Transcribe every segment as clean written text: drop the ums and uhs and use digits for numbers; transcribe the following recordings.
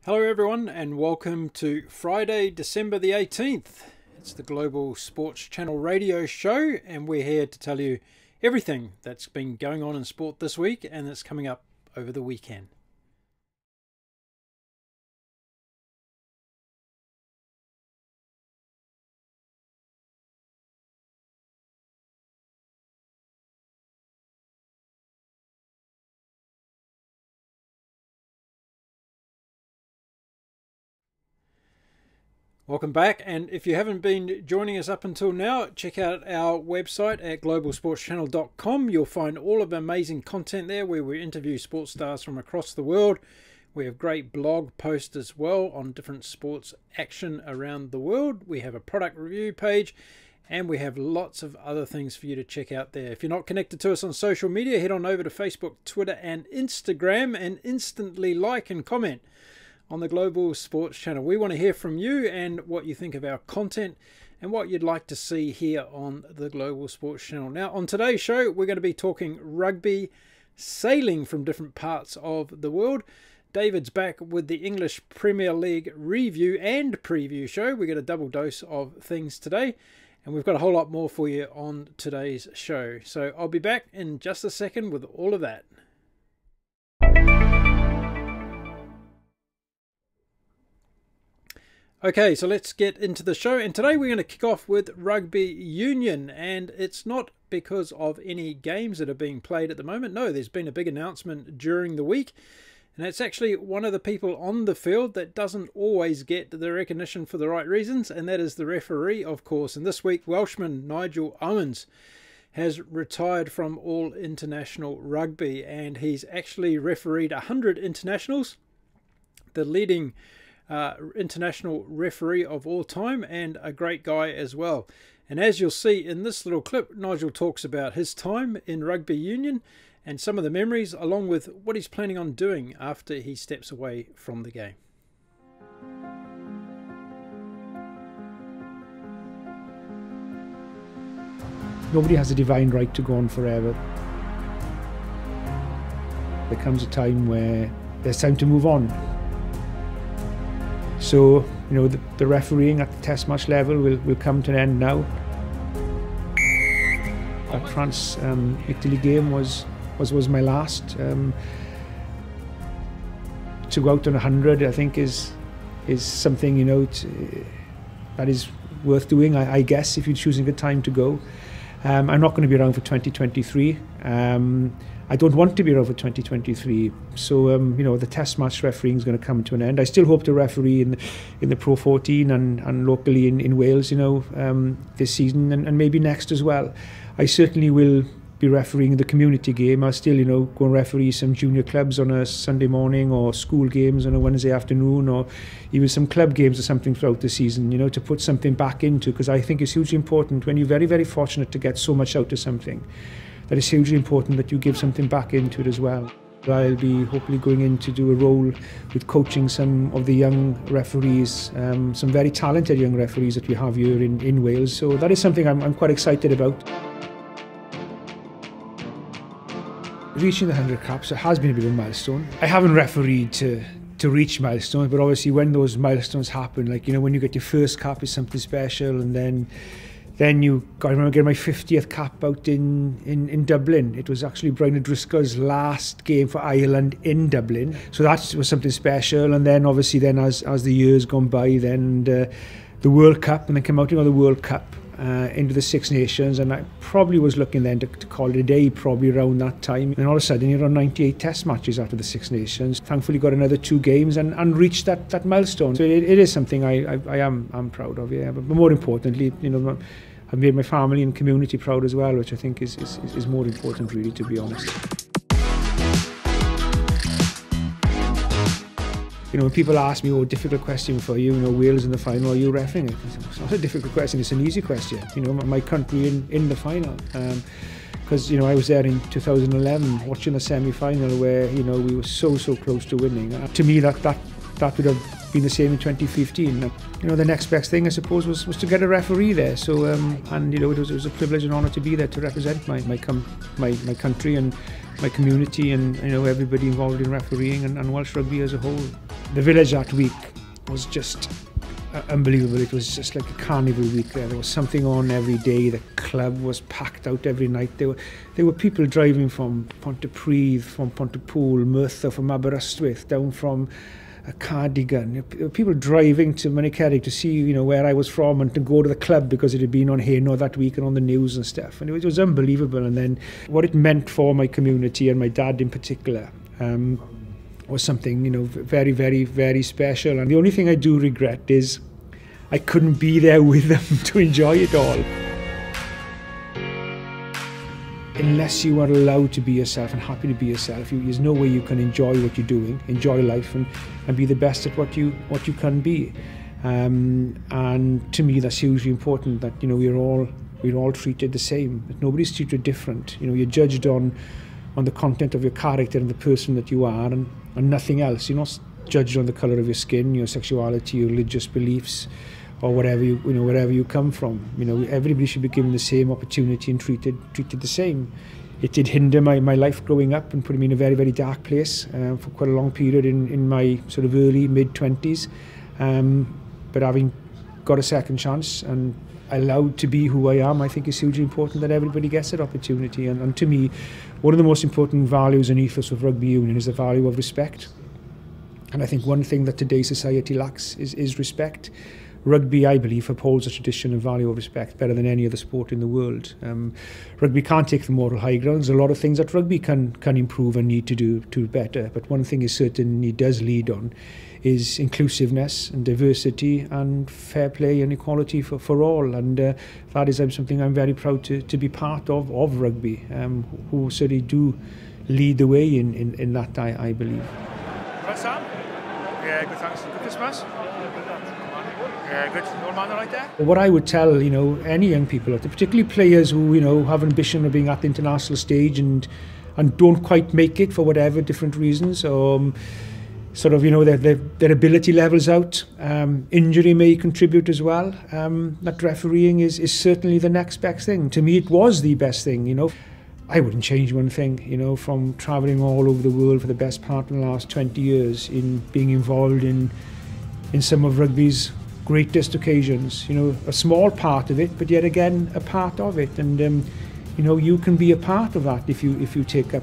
Hello everyone and welcome to Friday, December the 18th. It's the Global Sports Channel radio show and we're here to tell you everything that's been going on in sport this week and that's coming up over the weekend. Welcome back, and if you haven't been joining us up until now, check out our website at globalsportschannel.com. You'll find all of the amazing content there where we interview sports stars from across the world. We have great blog posts as well on different sports action around the world. We have a product review page and we have lots of other things for you to check out there. If you're not connected to us on social media, head on over to Facebook, Twitter and Instagram and instantly like and comment on the Global Sports Channel. We want to hear from you and what you think of our content and what you'd like to see here on the Global Sports Channel. Now, on today's show, we're going to be talking rugby, sailing from different parts of the world. David's back with the English Premier League review and preview show. We get a double dose of things today, and we've got a whole lot more for you on today's show. So I'll be back in just a second with all of that. Okay, so let's get into the show, and today we're going to kick off with Rugby Union, and it's not because of any games that are being played at the moment. No, there's been a big announcement during the week, and it's actually one of the people on the field that doesn't always get the recognition for the right reasons, and that is the referee, of course. And this week, Welshman Nigel Owens has retired from all international rugby, and he's actually refereed 100 internationals, the leading international referee of all time and a great guy as well. And as you'll see in this little clip, Nigel talks about his time in Rugby Union and some of the memories along with what he's planning on doing after he steps away from the game. Nobody has a divine right to go on forever. There comes a time where there's time to move on. So, you know, the refereeing at the test match level will come to an end now. That France Italy game was my last. To go out on 100, I think is something, you know, that is worth doing, I guess, if you're choosing a time to go. I'm not going to be around for 2023. I don't want to be around for 2023, so you know, the test match refereeing is going to come to an end. I still hope to referee in the Pro 14 and locally in Wales, you know, this season and maybe next as well. I certainly will be refereeing the community game. I'll still, you know, go and referee some junior clubs on a Sunday morning or school games on a Wednesday afternoon or even some club games or something throughout the season, you know, to put something back into, because I think it's hugely important when you're very, very fortunate to get so much out of something. That it's hugely important that you give something back into it as well. I'll be hopefully going in to do a role with coaching some of the young referees, some very talented young referees that we have here in Wales. So that is something I'm quite excited about. Reaching the 100 caps has been a bit of a milestone. I haven't refereed to reach milestones, but obviously when those milestones happen, like, you know, when you get your first cap is something special, and then I remember getting my 50th cap out in Dublin. It was actually Brian O'Driscoll's last game for Ireland in Dublin. So that was something special. And then obviously as the years gone by, then the World Cup, and then came out, you know, the World Cup into the Six Nations. And I probably was looking then to call it a day, probably around that time. And all of a sudden, you're on 98 test matches after the Six Nations. Thankfully got another 2 games and reached that milestone. So it is something I'm proud of, yeah. But more importantly, you know, I've made my family and community proud as well, which I think is more important, really, to be honest. You know, when people ask me, oh, difficult question for you, you know, Wales in the final, are you refereeing it? It's not a difficult question, it's an easy question. You know, my country in the final. Because, you know, I was there in 2011 watching the semi-final where, you know, we were so close to winning. To me, that would have been the same in 2015. You know, the next best thing, I suppose, was to get a referee there. So, and you know, it was a privilege and honour to be there to represent my country and my community, and you know, everybody involved in refereeing and Welsh rugby as a whole. The village that week was just unbelievable. It was just like a carnival week there. There was something on every day. The club was packed out every night. There were people driving from Pontypridd, from Pontypool, Merthyr, from Aberystwyth, down from Cardigan. There were people driving to Manicerrig to see, you know, where I was from and to go to the club because it had been on Heno that week and on the news and stuff. And it was unbelievable. And then what it meant for my community and my dad in particular was something, you know, very, very, very special. And the only thing I do regret is I couldn't be there with them to enjoy it all. Unless you are allowed to be yourself and happy to be yourself, there's no way you can enjoy what you're doing, enjoy life, and be the best at what you can be. And to me, that's hugely important. That, you know, we're all treated the same. That nobody's treated different. You know, you're judged on the content of your character and the person that you are, and nothing else. You're not judged on the colour of your skin, your sexuality, your religious beliefs, or wherever you come from. You know, everybody should be given the same opportunity and treated the same. It did hinder my life growing up and put me in a very, very dark place for quite a long period in my sort of early mid-20s. But having got a second chance and allowed to be who I am, I think it's hugely important that everybody gets that opportunity. And to me, one of the most important values and ethos of rugby union is the value of respect. And I think one thing that today's society lacks is respect. Rugby, I believe, upholds a tradition and value of respect better than any other sport in the world. Rugby can't take the moral high ground. There's a lot of things that rugby can improve and need to do better. But one thing is certainly does lead on is inclusiveness and diversity and fair play and equality for all. And that is something I'm very proud to be part of rugby, who certainly do lead the way in that, I believe. Well, Sam? Yeah, good, thanks. Good Christmas? Yeah, good. Old man right there? What I would tell, you know, any young people, particularly players who, you know, have ambition of being at the international stage and don't quite make it for whatever different reasons, sort of, you know, their ability levels out. Injury may contribute as well. That refereeing is certainly the next best thing. To me, it was the best thing, you know. I wouldn't change one thing, you know, from travelling all over the world for the best part of the last 20 years in being involved in some of rugby's greatest occasions. You know, a small part of it, but yet again a part of it. And you know, you can be a part of that if you take up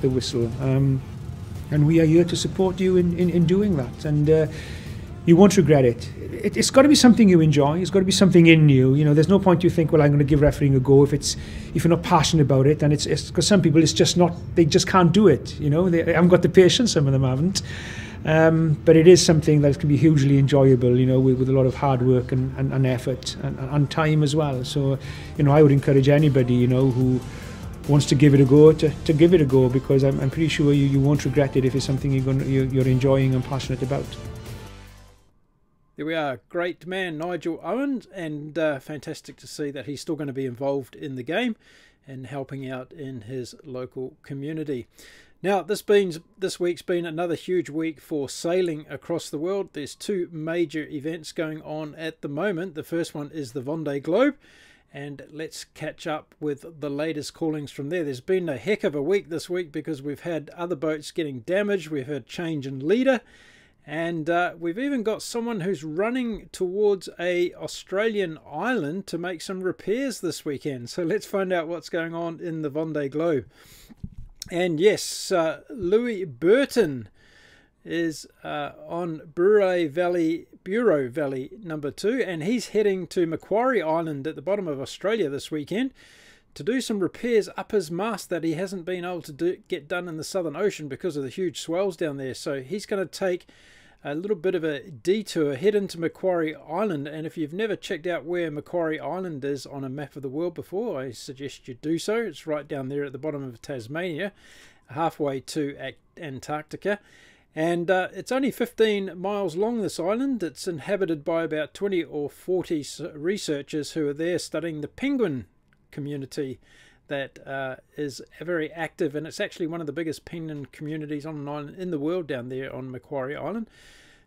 the whistle. And we are here to support you in doing that. And you won't regret it. It's got to be something you enjoy. It's got to be something in you. You know, there's no point you think, well, I'm going to give refereeing a go if you're not passionate about it. And it's because some people, it's just not, they just can't do it. You know, they haven't got the patience. Some of them haven't. But it is something that can be hugely enjoyable, you know, with a lot of hard work and effort and time as well. So, you know, I would encourage anybody, you know, who wants to give it a go to give it a go, because I'm pretty sure you won't regret it if it's something you're enjoying and passionate about. There we are, great man Nigel Owens, and fantastic to see that he's still going to be involved in the game and helping out in his local community. Now, this week's been another huge week for sailing across the world. There's two major events going on at the moment. The first one is the Vendee Globe, and let's catch up with the latest callings from there. There's been a heck of a week this week because we've had other boats getting damaged, we've had change in leader, and we've even got someone who's running towards a Australian island to make some repairs this weekend. So let's find out what's going on in the Vendee Globe. And yes, Louis Burton is on Bureau Valley number 2, and he's heading to Macquarie Island at the bottom of Australia this weekend to do some repairs up his mast that he hasn't been able to get done in the Southern Ocean because of the huge swells down there. So he's going to take a little bit of a detour, head into Macquarie Island. And if you've never checked out where Macquarie Island is on a map of the world before, I suggest you do so. It's right down there at the bottom of Tasmania, halfway to Antarctica. And it's only 15 miles long, this island. It's inhabited by about 20 or 40 researchers who are there studying the penguin community that is very active, and it's actually one of the biggest penguin communities on an island in the world down there on Macquarie Island.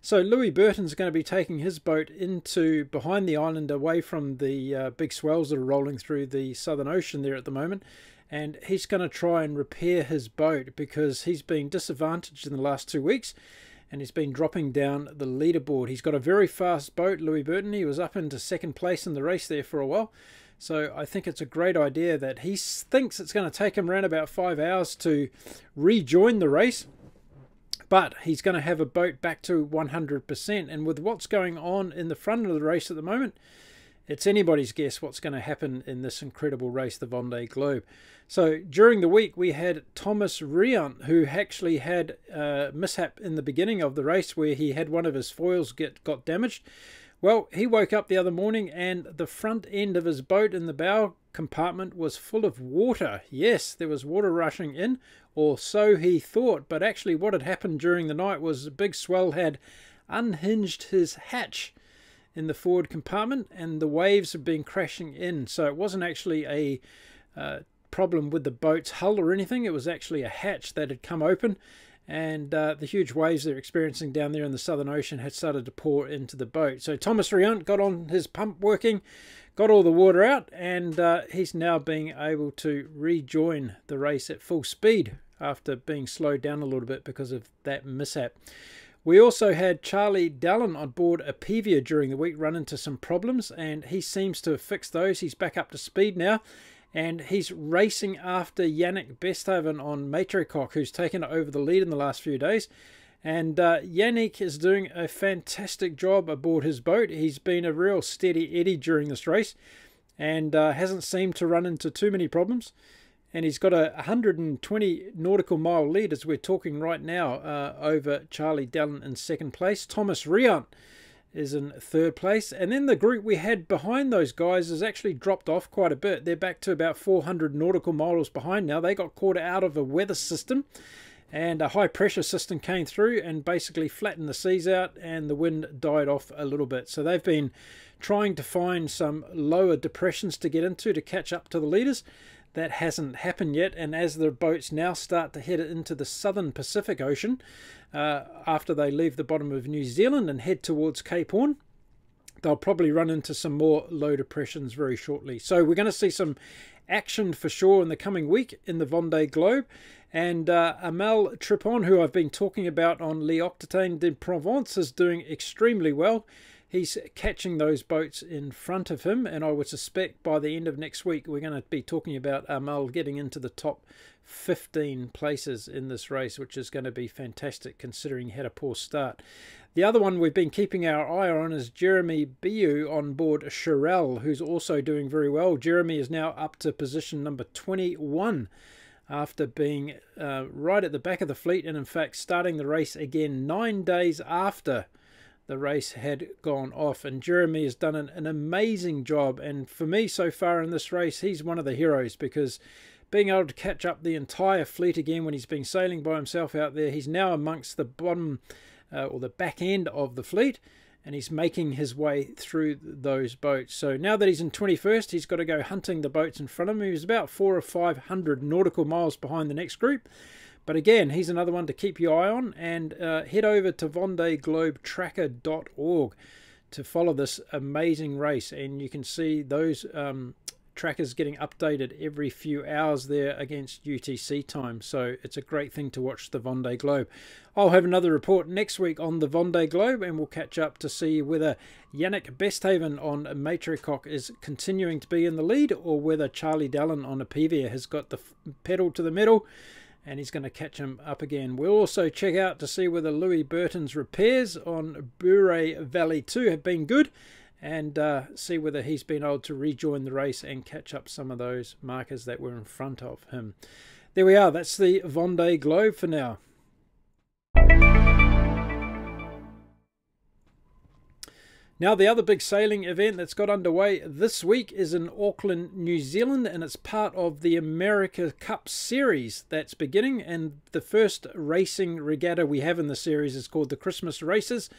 So Louis Burton's going to be taking his boat into behind the island, away from the big swells that are rolling through the Southern Ocean there at the moment. And he's going to try and repair his boat because he's been disadvantaged in the last 2 weeks and he's been dropping down the leaderboard. He's got a very fast boat, Louis Burton. He was up into second place in the race there for a while. So I think it's a great idea that he thinks it's going to take him around about 5 hours to rejoin the race. But he's going to have a boat back to 100%. And with what's going on in the front of the race at the moment, it's anybody's guess what's going to happen in this incredible race, the Vendee Globe. So during the week, we had Thomas Riant, who actually had a mishap in the beginning of the race where he had one of his foils got damaged. Well, he woke up the other morning and the front end of his boat in the bow compartment was full of water. Yes, there was water rushing in, or so he thought. But actually what had happened during the night was a big swell had unhinged his hatch in the forward compartment and the waves had been crashing in. So it wasn't actually a problem with the boat's hull or anything. It was actually a hatch that had come open, and the huge waves they're experiencing down there in the Southern Ocean had started to pour into the boat. So Thomas Riant got on his pump working, got all the water out, and he's now being able to rejoin the race at full speed after being slowed down a little bit because of that mishap. We also had Charlie Dallin on board Apivia during the week run into some problems, and he seems to have fixed those. He's back up to speed now, and he's racing after Yannick Besthaven on Matricock, who's taken over the lead in the last few days. And Yannick is doing a fantastic job aboard his boat. He's been a real steady Eddie during this race and hasn't seemed to run into too many problems. And he's got a 120 nautical mile lead as we're talking right now over Charlie Dallin in second place. Thomas Riant is in third place. And then the group we had behind those guys has actually dropped off quite a bit. They're back to about 400 nautical miles behind now. They got caught out of a weather system and a high pressure system came through and basically flattened the seas out, and the wind died off a little bit. So they've been trying to find some lower depressions to get into to catch up to the leaders. That hasn't happened yet, and as the boats now start to head into the southern Pacific Ocean after they leave the bottom of New Zealand and head towards Cape Horn, they'll probably run into some more low depressions very shortly. So we're going to see some action for sure in the coming week in the Vendee Globe. And Amel Tripon, who I've been talking about on L'Octane de Provence, is doing extremely well. He's catching those boats in front of him, and I would suspect by the end of next week we're going to be talking about Amel getting into the top 15 places in this race, which is going to be fantastic considering he had a poor start. The other one we've been keeping our eye on is Jeremy Biu on board Chirel, who's also doing very well. Jeremy is now up to position number 21 after being right at the back of the fleet, and in fact starting the race again 9 days after the race had gone off. And Jeremy has done an amazing job, and for me so far in this race he's one of the heroes, because being able to catch up the entire fleet again when he's been sailing by himself out there, he's now amongst the bottom or the back end of the fleet, and he's making his way through those boats. So now that he's in 21st, he's got to go hunting the boats in front of him. He's about 400 or 500 nautical miles behind the next group. But again, he's another one to keep your eye on, and head over to VendeeGlobeTracker.org to follow this amazing race, and you can see those trackers getting updated every few hours there against UTC time. So it's a great thing to watch the Vendee Globe. I'll have another report next week on the Vendee Globe, and we'll catch up to see whether Yannick Besthaven on Matricock is continuing to be in the lead, or whether Charlie Dallin on Apivia has got the pedal to the metal and he's going to catch him up again. We'll also check out to see whether Louis Burton's repairs on Bure Valley 2 have been good, and see whether he's been able to rejoin the race and catch up some of those markers that were in front of him. There we are. That's the Vendee Globe for now. Now, the other big sailing event that's got underway this week is in Auckland, New Zealand, and it's part of the America Cup series that's beginning. And the first racing regatta we have in the series is called the Christmas Races.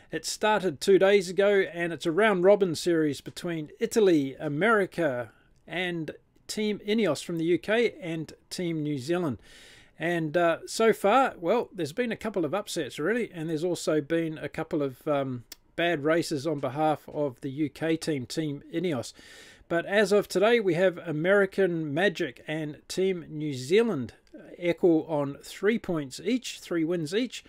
It started 2 days ago, and it's a round-robin series between Italy, America, and Team Ineos from the UK and Team New Zealand. And so far, well, there's been a couple of upsets really, and there's also been a couple of bad races on behalf of the UK team, Team Ineos. But as of today, we have American Magic and Team New Zealand equal on 3 points each, 3 wins each.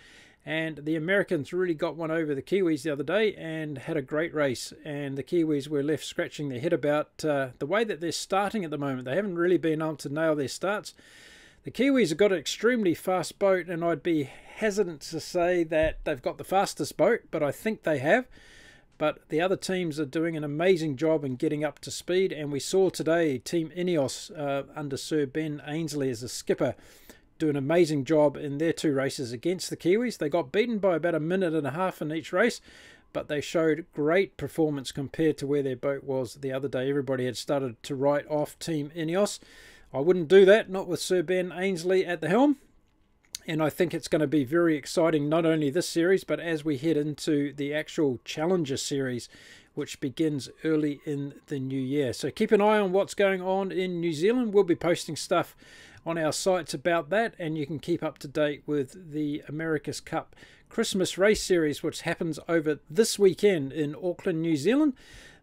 And the Americans really got one over the Kiwis the other day and had a great race. And the Kiwis were left scratching their head about the way that they're starting at the moment. They haven't really been able to nail their starts. The Kiwis have got an extremely fast boat, and I'd be hesitant to say that they've got the fastest boat, but I think they have. But the other teams are doing an amazing job in getting up to speed, and we saw today Team Ineos under Sir Ben Ainsley as a skipper do an amazing job in their 2 races against the Kiwis. They got beaten by about 1.5 minutes in each race, but they showed great performance compared to where their boat was the other day. Everybody had started to write off Team Ineos. I wouldn't do that, not with Sir Ben Ainsley at the helm. And I think it's going to be very exciting, not only this series, but as we head into the actual Challenger Series, which begins early in the new year. So keep an eye on what's going on in New Zealand. We'll be posting stuff on our sites about that, and you can keep up to date with the America's Cup Christmas race series, which happens over this weekend in Auckland, New Zealand.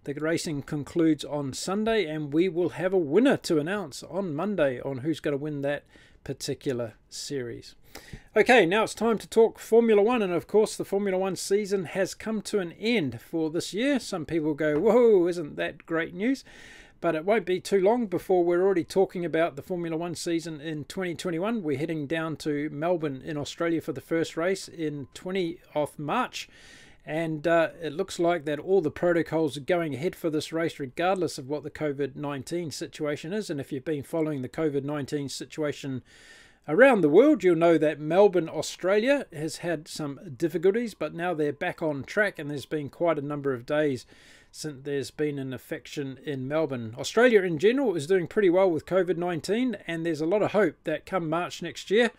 The racing concludes on Sunday, and we will have a winner to announce on Monday on who's going to win that particular series. Okay, now it's time to talk Formula One, and of course the Formula One season has come to an end for this year. Some people go, whoa, isn't that great news? But it won't be too long before we're already talking about the Formula One season in 2021. We're heading down to Melbourne in Australia for the first race in 20th of March. And it looks like that all the protocols are going ahead for this race regardless of what the COVID-19 situation is. And if you've been following the COVID-19 situation around the world, you'll know that Melbourne, Australia has had some difficulties, but now they're back on track, and there's been quite a number of days since there's been an infection in Melbourne. Australia in general is doing pretty well with COVID-19, and there's a lot of hope that come March next year,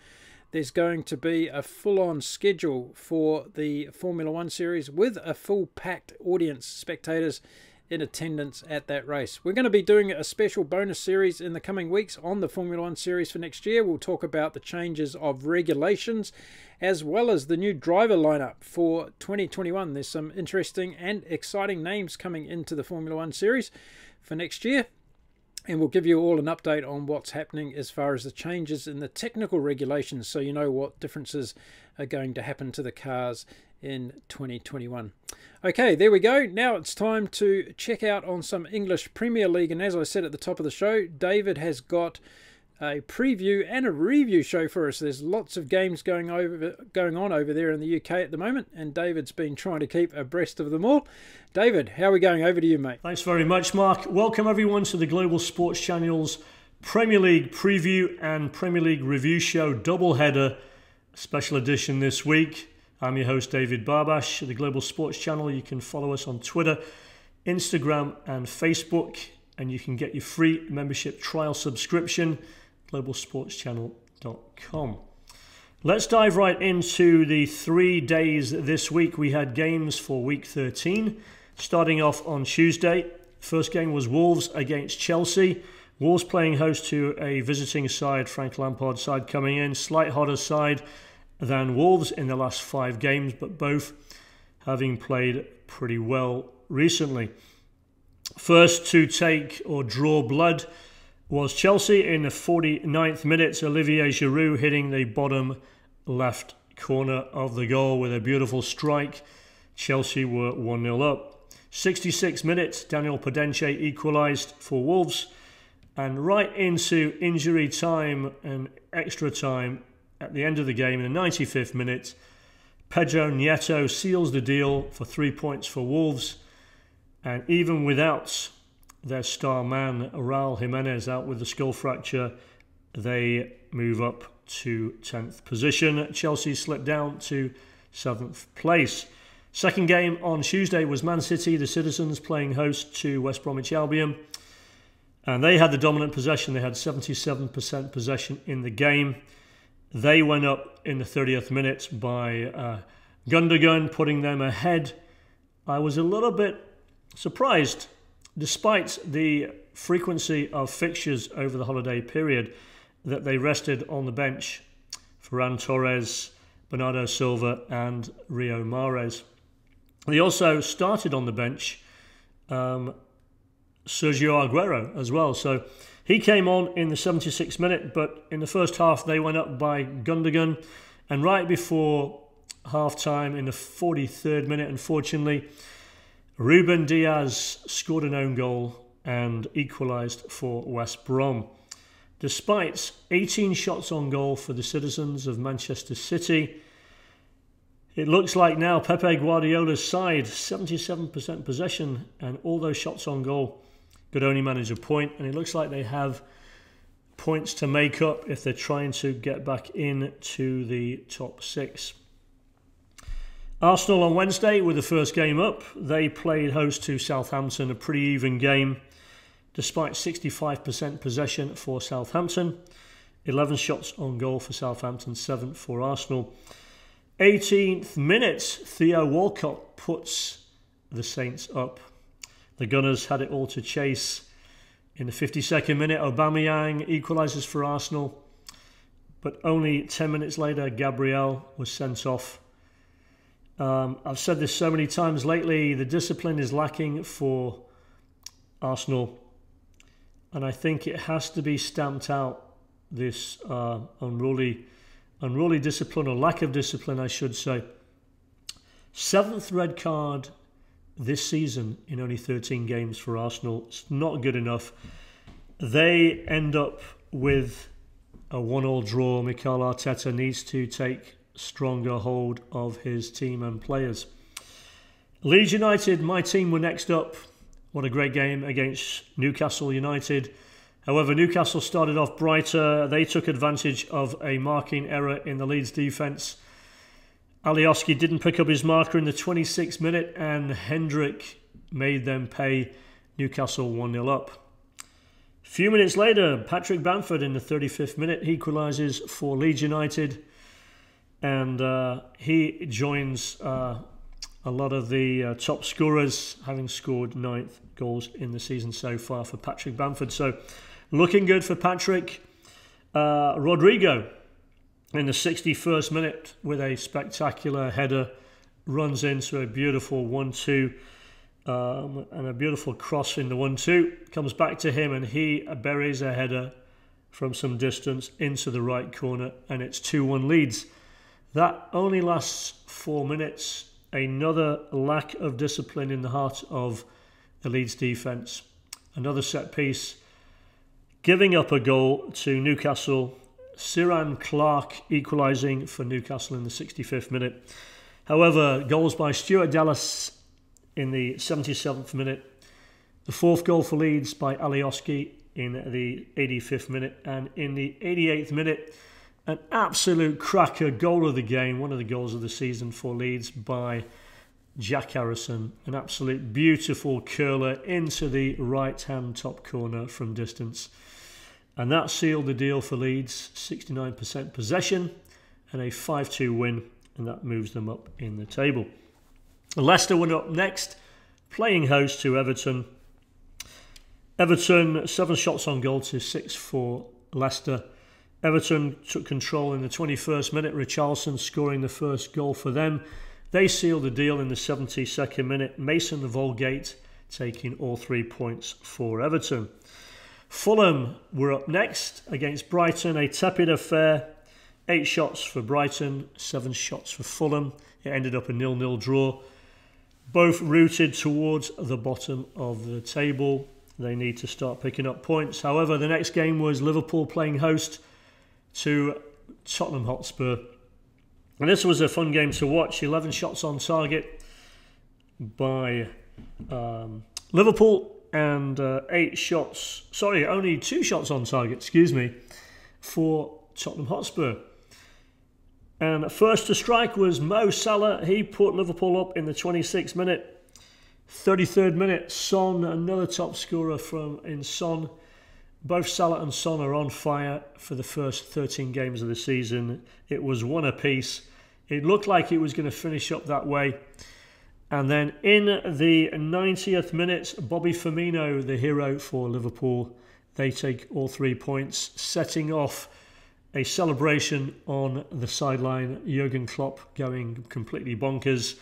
there's going to be a full-on schedule for the Formula One series with a full packed audience, spectators in attendance at that race. We're going to be doing a special bonus series in the coming weeks on the Formula One series for next year. We'll talk about the changes of regulations as well as the new driver lineup for 2021. There's some interesting and exciting names coming into the Formula One series for next year. And we'll give you all an update on what's happening as far as the changes in the technical regulations, so you know what differences are going to happen to the cars in 2021. Okay, there we go. Now it's time to check out on some English Premier League. And as I said at the top of the show, David has got a preview and a review show for us. There's lots of games going on over there in the UK at the moment, and David's been trying to keep abreast of them all. David, how are we going? Over to you, mate. Thanks very much, Mark. Welcome everyone to the Global Sports Channel's Premier League preview and Premier League review show doubleheader special edition this week. I'm your host, David Barbash, at the Global Sports Channel. You can follow us on Twitter, Instagram and Facebook, and you can get your free membership trial subscription, globalsportschannel.com. Let's dive right into the 3 days this week. We had games for week 13, starting off on Tuesday. First game was Wolves against Chelsea. Wolves playing host to a visiting side, Frank Lampard's side coming in, slight hotter side than Wolves in the last 5 games, but both having played pretty well recently. First to take or draw blood was Chelsea in the 49th minute. Olivier Giroud hitting the bottom left corner of the goal with a beautiful strike. Chelsea were 1-0 up. 66 minutes, Daniel Podence equalised for Wolves. And right into injury time and extra time at the end of the game in the 95th minute, Pedro Nieto seals the deal for 3 points for Wolves. And even without their star man, Raul Jimenez, out with the skull fracture, they move up to 10th position. Chelsea slipped down to 7th place. Second game on Tuesday was Man City, the Citizens, playing host to West Bromwich Albion. And they had the dominant possession. They had 77% possession in the game. They went up in the 30th minute by Gundogan, putting them ahead. I was a little bit surprised, despite the frequency of fixtures over the holiday period, that they rested on the bench Ferran Torres, Bernardo Silva and Rio Mahrez. They also started on the bench Sergio Aguero as well. So he came on in the 76th minute, but in the first half they went up by Gundogan. And right before half-time in the 43rd minute, unfortunately, Ruben Diaz scored an own goal and equalised for West Brom. Despite 18 shots on goal for the citizens of Manchester City, it looks like now Pepe Guardiola's side, 77% possession, and all those shots on goal could only manage a point, and it looks like they have points to make up if they're trying to get back into the top 6. Arsenal on Wednesday were the first game up. They played host to Southampton, a pretty even game. Despite 65% possession for Southampton, 11 shots on goal for Southampton, 7 for Arsenal. 18th minute, Theo Walcott puts the Saints up. The Gunners had it all to chase. In the 52nd minute, Aubameyang equalises for Arsenal, but only 10 minutes later, Gabriel was sent off. I've said this so many times lately, the discipline is lacking for Arsenal, and I think it has to be stamped out, this unruly discipline, or lack of discipline I should say. 7th red card this season in only 13 games for Arsenal. It's not good enough. They end up with a 1-1 draw. Mikel Arteta needs to take stronger hold of his team and players. Leeds United, my team, were next up. What a great game against Newcastle United. However, Newcastle started off brighter. They took advantage of a marking error in the Leeds defence. Alioski didn't pick up his marker in the 26th minute, and Hendrick made them pay. Newcastle 1-0 up. A few minutes later, Patrick Bamford in the 35th minute equalises for Leeds United, and he joins a lot of the top scorers, having scored 9 goals in the season so far for Patrick Bamford. So looking good for Patrick. Rodrigo in the 61st minute with a spectacular header runs into a beautiful 1-2 and a beautiful cross in the 1-2. Comes back to him and he buries a header from some distance into the right corner, and it's 2-1 Leeds. That only lasts 4 minutes. Another lack of discipline in the heart of the Leeds defence. Another set piece. Giving up a goal to Newcastle. Ciaran Clark equalising for Newcastle in the 65th minute. However, goals by Stuart Dallas in the 77th minute. The 4th goal for Leeds by Alioski in the 85th minute. And in the 88th minute, an absolute cracker goal of the game. One of the goals of the season for Leeds by Jack Harrison. An absolute beautiful curler into the right-hand top corner from distance. And that sealed the deal for Leeds. 69% possession and a 5-2 win. And that moves them up in the table. Leicester went up next, playing host to Everton. Everton, 7 shots on goal to 6 for Leicester. Everton took control in the 21st minute, Richarlison scoring the first goal for them. They sealed the deal in the 72nd minute, Mason Volgate taking all 3 points for Everton. Fulham were up next against Brighton, a tepid affair. 8 shots for Brighton, 7 shots for Fulham. It ended up a 0-0 draw. Both rooted towards the bottom of the table. They need to start picking up points. However, the next game was Liverpool playing host to Tottenham Hotspur. And this was a fun game to watch. 11 shots on target by Liverpool and only 2 shots on target, for Tottenham Hotspur. And first to strike was Mo Salah. He put Liverpool up in the 26th minute. 33rd minute, Son, another top scorer in Son. Both Salah and Son are on fire for the first 13 games of the season. It was 1 apiece. It looked like it was going to finish up that way. And then in the 90th minute, Bobby Firmino, the hero for Liverpool, they take all 3 points, setting off a celebration on the sideline. Jurgen Klopp going completely bonkers,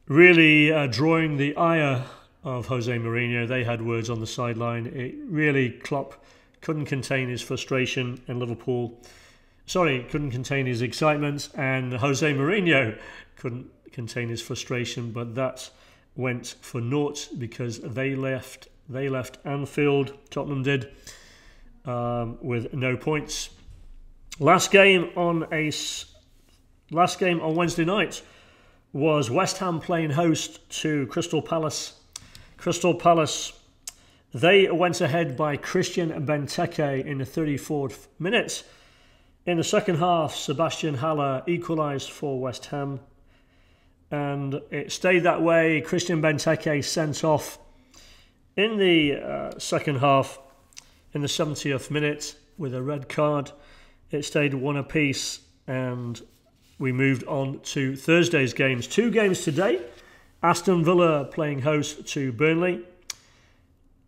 really drawing the ire of Jose Mourinho. They had words on the sideline. It really, Klopp couldn't contain his frustration, and couldn't contain his excitement, and Jose Mourinho couldn't contain his frustration, but that went for naught because they left Anfield, Tottenham did, with no points. Last game on Wednesday night was West Ham playing host to Crystal Palace. Crystal Palace, they went ahead by Christian Benteke in the 34th minute. In the second half, Sebastian Haller equalised for West Ham, and it stayed that way. Christian Benteke sent off in the second half in the 70th minute with a red card. It stayed one apiece, and we moved on to Thursday's games. 2 games today. Aston Villa playing host to Burnley.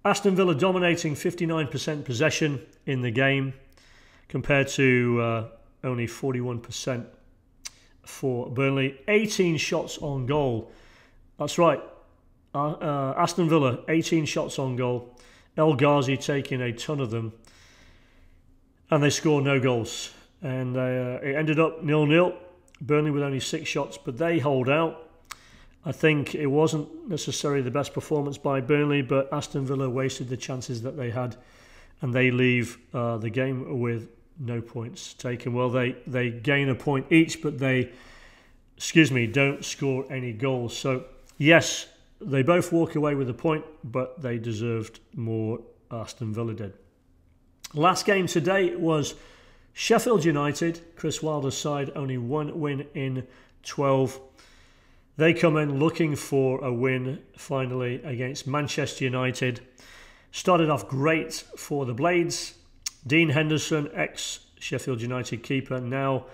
Aston Villa dominating 59% possession in the game compared to only 41% for Burnley. 18 shots on goal. That's right. Aston Villa, 18 shots on goal. El Ghazi taking a ton of them. And they scored no goals. And it ended up 0-0. Burnley with only 6 shots, but they hold out. I think it wasn't necessarily the best performance by Burnley, but Aston Villa wasted the chances that they had, and they leave the game with no points taken. Well, they gain a point each, but they, don't score any goals. So, yes, they both walk away with a point, but they deserved more, Aston Villa did. Last game today was Sheffield United. Chris Wilder's side, only 1 win in 12. They come in looking for a win, finally, against Manchester United. Started off great for the Blades. Dean Henderson, ex-Sheffield United keeper, now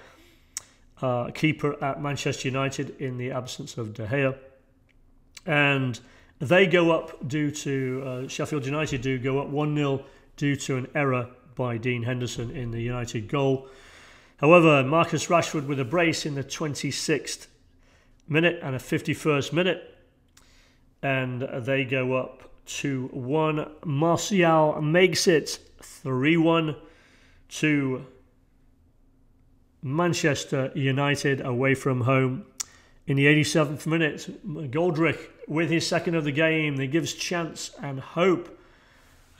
keeper at Manchester United in the absence of De Gea. And they go up due to, Sheffield United do go up 1-0 due to an error by Dean Henderson in the United goal. However, Marcus Rashford with a brace in the 26th minute and a 51st minute, and they go up 2-1. Martial makes it 3-1 to Manchester United away from home. In the 87th minute, Goldrick with his second of the game, that gives chance and hope,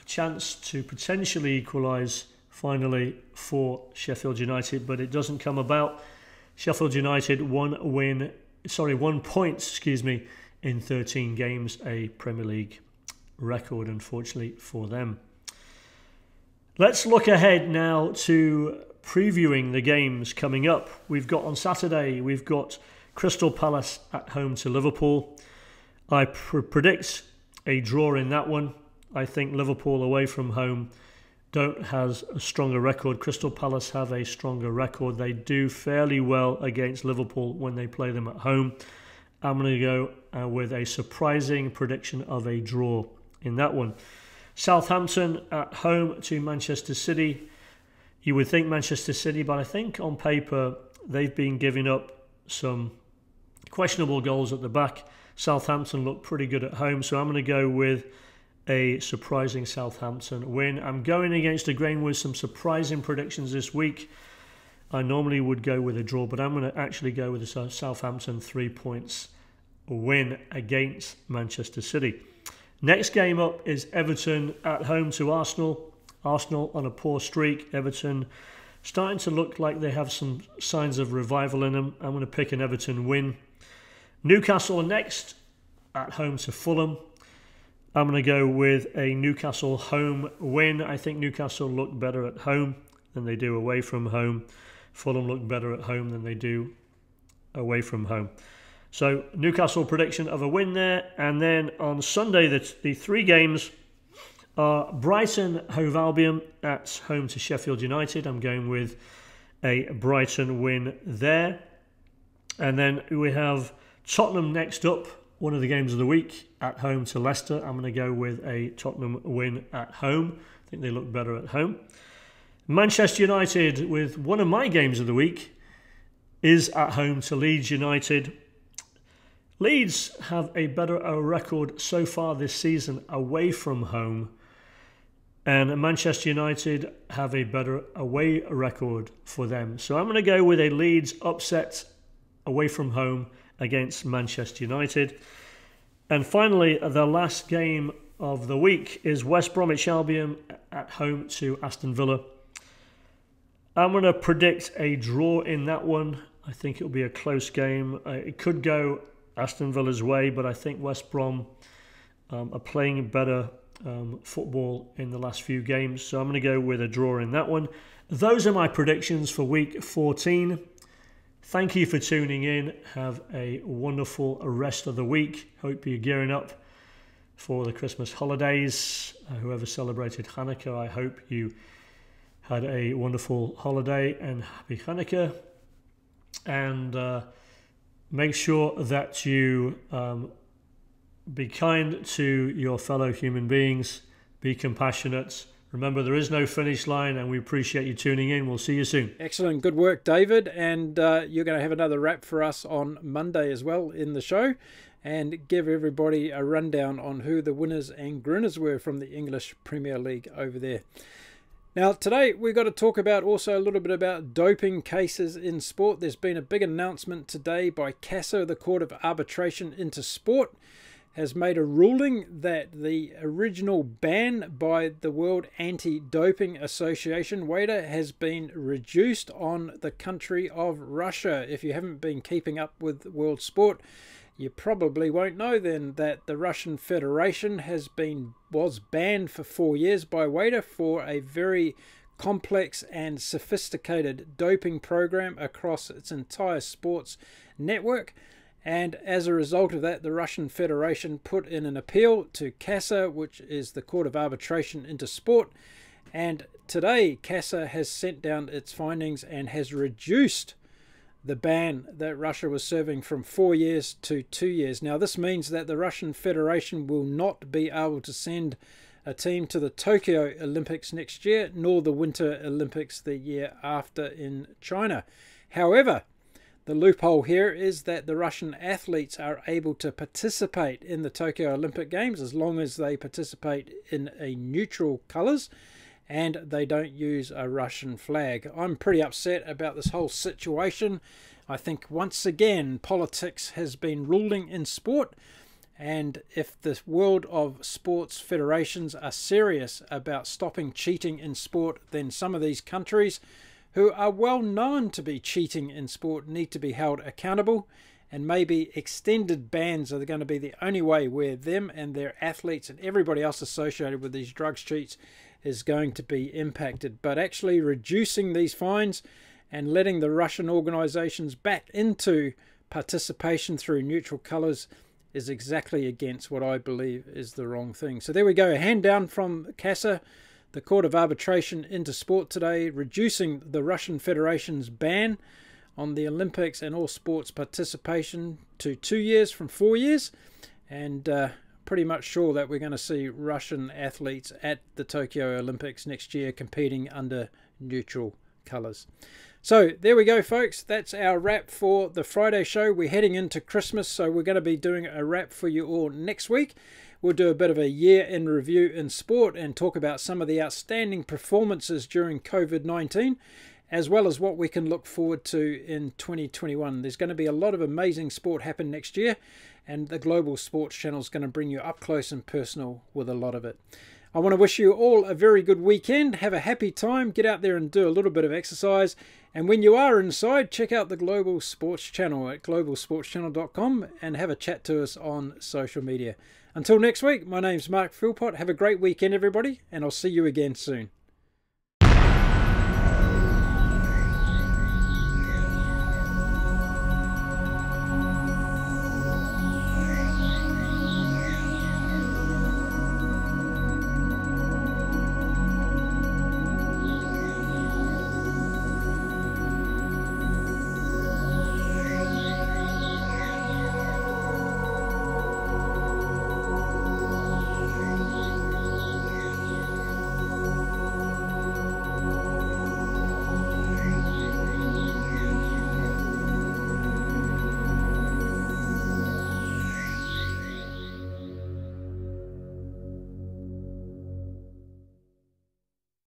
a chance to potentially equalise finally for Sheffield United, but it doesn't come about. Sheffield United 1 point, in 13 games, a Premier League record, unfortunately, for them. Let's look ahead now to previewing the games coming up. We've got on Saturday, we've got Crystal Palace at home to Liverpool. I predict a draw in that one. I think Liverpool away from home has a stronger record. Crystal Palace have a stronger record. They do fairly well against Liverpool when they play them at home. I'm going to go with a surprising prediction of a draw in that one. Southampton at home to Manchester City. You would think Manchester City, but I think on paper they've been giving up some questionable goals at the back. Southampton look pretty good at home, so I'm going to go with a surprising Southampton win. I'm going against the grain with some surprising predictions this week. I normally would go with a draw, but I'm going to actually go with a Southampton 3 points win against Manchester City. Next game up is Everton at home to Arsenal. Arsenal on a poor streak. Everton starting to look like they have some signs of revival in them. I'm going to pick an Everton win. Newcastle are next at home to Fulham. I'm going to go with a Newcastle home win. I think Newcastle look better at home than they do away from home. Fulham look better at home than they do away from home. So Newcastle prediction of a win there. And then on Sunday, the 3 games are Brighton Hove Albion at home to Sheffield United. I'm going with a Brighton win there. And then we have Tottenham next up, one of the games of the week, at home to Leicester. I'm going to go with a Tottenham win at home. I think they look better at home. Manchester United, with one of my games of the week, is at home to Leeds United. Leeds have a better record so far this season away from home, and Manchester United have a better away record for them. So I'm going to go with a Leeds upset away from home against Manchester United. And finally, the last game of the week is West Bromwich Albion at home to Aston Villa. I'm going to predict a draw in that one. I think it'll be a close game. It could go Aston Villa's way, but I think West Brom are playing better football in the last few games. So I'm going to go with a draw in that one. Those are my predictions for week 14. Thank you for tuning in. Have a wonderful rest of the week. Hope you're gearing up for the Christmas holidays. Whoever celebrated Hanukkah, I hope you had a wonderful holiday and happy Hanukkah. And make sure that you be kind to your fellow human beings. Be compassionate. Remember, there is no finish line, and we appreciate you tuning in. We'll see you soon. Excellent. Good work, David. And you're going to have another wrap for us on Monday as well in the show, and give everybody a rundown on who the winners and grinners were from the English Premier League over there. Now, today we've got to talk about also a little bit about doping cases in sport. There's been a big announcement today by CASA, the Court of Arbitration into Sport, has made a ruling that the original ban by the World Anti-Doping Association, WADA, has been reduced on the country of Russia. If you haven't been keeping up with world sport, you probably won't know then that the Russian Federation was banned for 4 years by WADA for a very complex and sophisticated doping program across its entire sports network. And as a result of that, the Russian Federation put in an appeal to CASA, which is the Court of Arbitration into Sport. And today, CASA has sent down its findings and has reduced the ban that Russia was serving from 4 years to 2 years. Now, this means that the Russian Federation will not be able to send a team to the Tokyo Olympics next year, nor the Winter Olympics the year after in China. However, the loophole here is that the Russian athletes are able to participate in the Tokyo Olympic Games as long as they participate in a neutral colours and they don't use a Russian flag. I'm pretty upset about this whole situation. I think once again politics has been ruling in sport, and if the world of sports federations are serious about stopping cheating in sport, then some of these countries who are well known to be cheating in sport need to be held accountable, and maybe extended bans are going to be the only way where them and their athletes and everybody else associated with these drugs cheats is going to be impacted. But actually reducing these fines and letting the Russian organisations back into participation through neutral colours is exactly against what I believe is the wrong thing. So there we go, a hand down from CASA, the Court of Arbitration into Sport today, reducing the Russian Federation's ban on the Olympics and all sports participation to 2 years from 4 years, and pretty much sure that we're going to see Russian athletes at the Tokyo Olympics next year competing under neutral colours. So there we go, folks. That's our wrap for the Friday show. We're heading into Christmas, so we're going to be doing a wrap for you all next week. We'll do a bit of a year in review in sport and talk about some of the outstanding performances during COVID-19, as well as what we can look forward to in 2021. There's going to be a lot of amazing sport happen next year, and the Global Sports Channel is going to bring you up close and personal with a lot of it. I want to wish you all a very good weekend. Have a happy time. Get out there and do a little bit of exercise. And when you are inside, check out the Global Sports Channel at globalsportschannel.com and have a chat to us on social media. Until next week, my name's Mark Philpott. Have a great weekend, everybody, and I'll see you again soon.